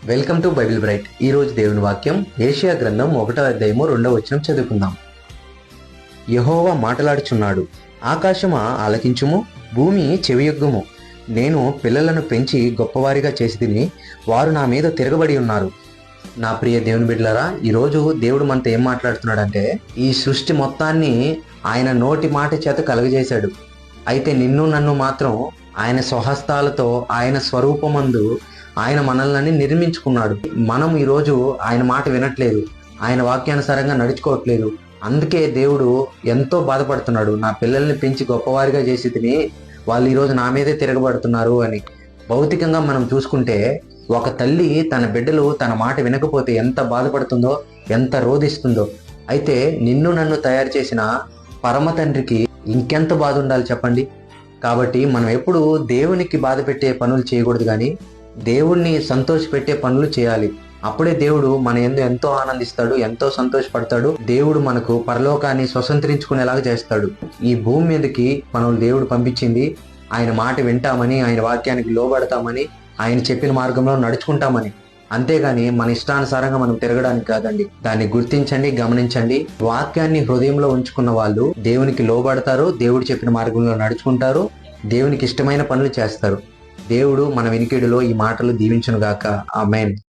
Welcome to Bible bright. ఈ రోజు దేవుని వాక్యం ఏషియా గ్రంథం 1వ అధ్యాయము 2వ వచనం చదువుకుందాం. యెహోవా మాటలాడుచున్నాడు, ఆకాశమా ఆలకించుము, భూమి చెవియొగ్గుము. నేను పిల్లలను పెంచి గొప్పవారిగా చేసితిని, వారు నా మీద తిరగబడి ఉన్నారు. నా ప్రియ దేవుని బిడ్డలారా, ఈరోజు దేవుడు మనతో ఏం మాట్లాడుతున్నాడంటే, ఈ సృష్టి మొత్తాన్ని ఆయన నోటి మాట చేత కలుగజేశాడు. అయితే నిన్ను నన్ను మాత్రం ఆయన స్వహస్తాలతో ఆయన స్వరూపమందు ఆయన మనల్ని నిర్మించుకున్నాడు. మనం ఈరోజు ఆయన మాట వినట్లేదు, ఆయన వాక్యానుసారంగా నడుచుకోవట్లేదు. అందుకే దేవుడు ఎంతో బాధపడుతున్నాడు. నా పిల్లల్ని పెంచి గొప్పవారిగా చేసి తిని వాళ్ళు ఈరోజు నా మీదే తిరగబడుతున్నారు అని. భౌతికంగా మనం చూసుకుంటే ఒక తల్లి తన బిడ్డలు తన మాట వినకపోతే ఎంత బాధపడుతుందో, ఎంత రోధిస్తుందో. అయితే నిన్ను నన్ను తయారు చేసిన పరమ తండ్రికి ఇంకెంత బాధ ఉండాలి చెప్పండి. కాబట్టి మనం ఎప్పుడు దేవునికి బాధ పెట్టే పనులు చేయకూడదు, కానీ దేవుణ్ణి సంతోషపెట్టే పనులు చేయాలి. అప్పుడే దేవుడు మన యందు ఎంతో ఆనందిస్తాడు, ఎంతో సంతోషపడతాడు. దేవుడు మనకు పరలోకాన్ని స్వతంత్రించుకునేలాగా చేస్తాడు. ఈ భూమి మీదకి మనం దేవుడు పంపించింది ఆయన మాట వింటామని, ఆయన వాక్యానికి లోబడతామని, ఆయన చెప్పిన మార్గంలో నడుచుకుంటామని. అంతేగాని మన ఇష్టానుసారంగా మనం తిరగడానికి కాదండి. దాన్ని గుర్తించండి, గమనించండి. వాక్యాన్ని హృదయంలో ఉంచుకున్న వాళ్ళు దేవునికి లోబడతారు, దేవుడు చెప్పిన మార్గంలో నడుచుకుంటారు, దేవునికి ఇష్టమైన పనులు చేస్తారు. దేవుడు మన వినికిడిలో ఈ మాటలు దీవించును గాక. ఆమేన్.